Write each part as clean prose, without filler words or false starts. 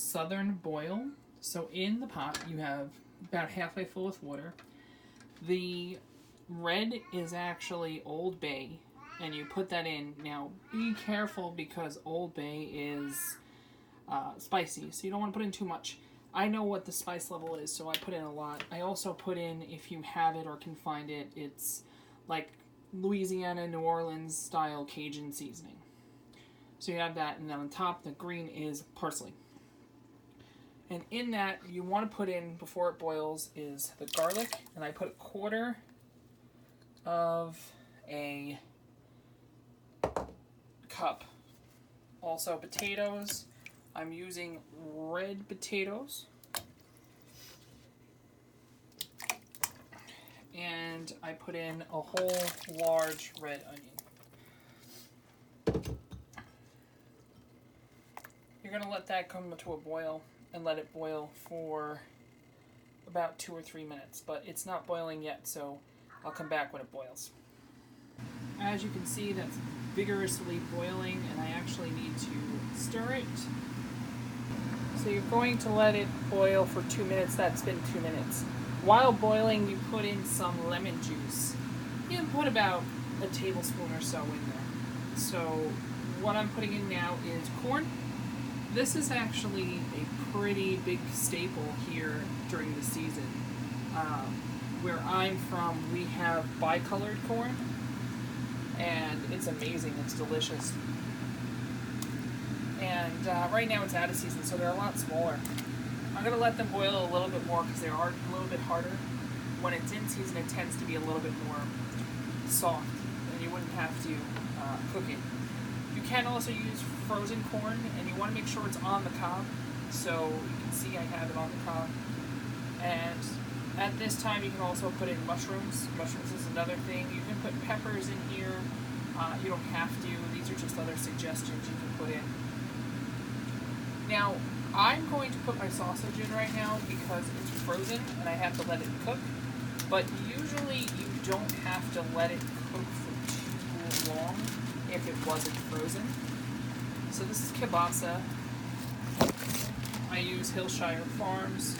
Southern Boil. So in the pot, you have about halfway full with water. The red is actually Old Bay, and you put that in. Now, be careful because Old Bay is spicy, so you don't want to put in too much. I know what the spice level is, so I put in a lot. I also put in, if you have it or can find it, it's like Louisiana, New Orleans style Cajun seasoning. So you have that, and then on top, the green is parsley. And in that, you want to put in, before it boils, is the garlic, and I put a quarter of a cup. Also potatoes. I'm using red potatoes. And I put in a whole large red onion. You're going to let that come to a boil and let it boil for about 2 or 3 minutes. But it's not boiling yet, so I'll come back when it boils. As you can see, that's vigorously boiling, and I actually need to stir it. So you're going to let it boil for 2 minutes. That's been 2 minutes. While boiling, you put in some lemon juice. You can put about a tablespoon or so in there. So what I'm putting in now is corn. This is actually a pretty big staple here during the season. Where I'm from, we have bicolored corn, and it's amazing. It's delicious. And right now it's out of season, so they're a lot smaller. I'm going to let them boil a little bit more because they are a little bit harder. When it's in season, it tends to be a little bit more soft, and you wouldn't have to cook it. You can also use frozen corn, and you want to make sure it's on the cob. So you can see I have it on the cob. And at this time, you can also put in mushrooms. Mushrooms is another thing. You can put peppers in here. You don't have to. These are just other suggestions you can put in. Now, I'm going to put my sausage in right now because it's frozen and I have to let it cook. But usually you don't have to let it cook for too long if it wasn't frozen. So this is kielbasa. I use Hillshire Farms.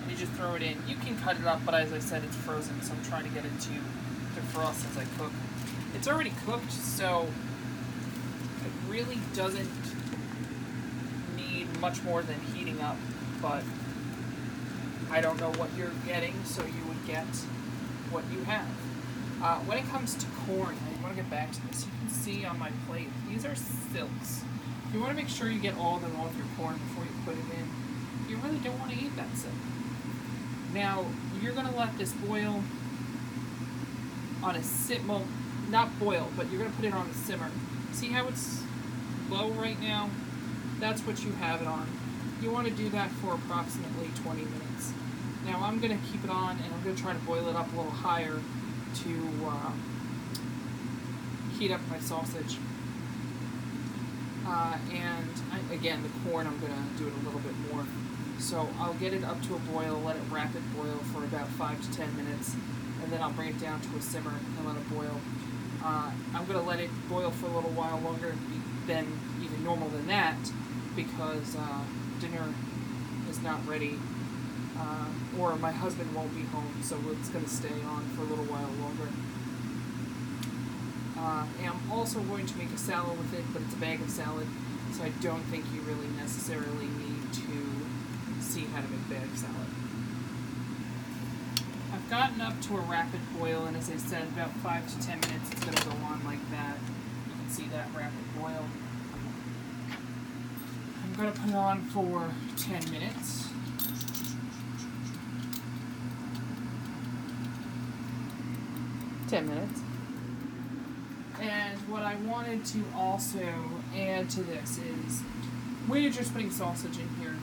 And you just throw it in. You can cut it up, but as I said, it's frozen, so I'm trying to get it to defrost as I cook. It's already cooked, so it really doesn't need much more than heating up, but I don't know what you're getting, so you would get what you have. When it comes to corn, I want to get back to this. You can see on my plate, these are silks. You want to make sure you get all of them off your corn before you put it in. You really don't want to eat that silk. Now, you're going to let this boil on a simmer, not boil, but you're going to put it on a simmer. See how it's low right now? That's what you have it on. You want to do that for approximately 20 minutes. Now I'm going to keep it on, and I'm going to try to boil it up a little higher to heat up my sausage. Again, the corn, I'm going to do it a little bit more. So I'll get it up to a boil, let it rapid boil for about 5 to 10 minutes, and then I'll bring it down to a simmer and let it boil. I'm going to let it boil for a little while longer than even normal than that, because dinner is not ready, or my husband won't be home, so it's going to stay on for a little while longer. And I'm also going to make a salad with it, but it's a bag of salad, so I don't think you really necessarily need to see how to make bag salad. I've gotten up to a rapid boil, and as I said, about 5 to 10 minutes it's going to go on like that. You can see that rapid boil. I'm going to put it on for 10 minutes. And what I wanted to also add to this is, we're just putting sausage in here.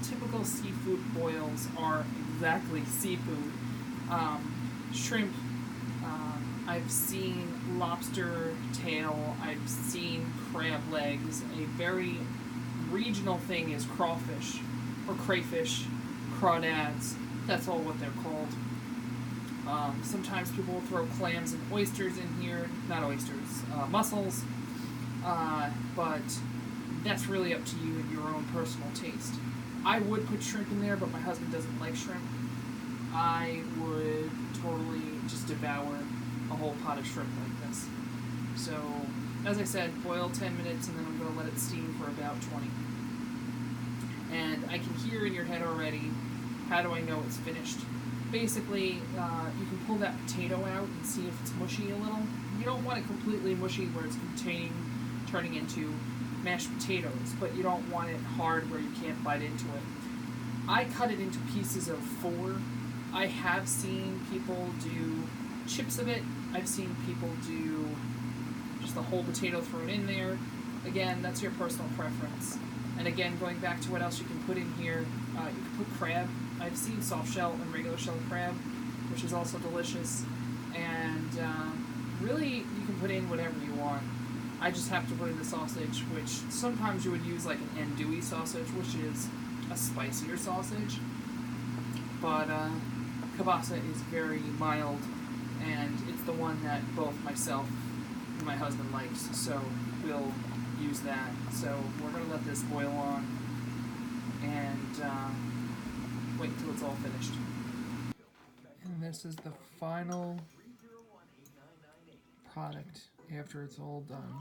Typical seafood boils are exactly seafood. Shrimp, I've seen lobster tail, I've seen crab legs. A very regional thing is crawfish, or crayfish, crawdads. That's all what they're called. Sometimes people will throw clams and oysters in here. Not oysters, mussels. But that's really up to you and your own personal taste. I would put shrimp in there, but my husband doesn't like shrimp. I would totally just devour a whole pot of shrimp like this. So, as I said, boil 10 minutes and then I'm going to let it steam for about 20. And I can hear in your head already, how do I know it's finished? Basically, you can pull that potato out and see if it's mushy a little. You don't want it completely mushy where it's turning into mashed potatoes, but you don't want it hard where you can't bite into it. I cut it into pieces of 4. I have seen people do chips of it. I've seen people do just the whole potato thrown in there. Again, that's your personal preference. And again, going back to what else you can put in here, you can put crab. I've seen soft shell and regular shell crab, which is also delicious. And really, you can put in whatever you want. I just have to put in the sausage, which sometimes you would use like an andouille sausage, which is a spicier sausage. But kielbasa is very mild, and it's the one that both myself and my husband likes, so we'll use that. So we're going to let this boil on and wait until it's all finished. And this is the final product after it's all done.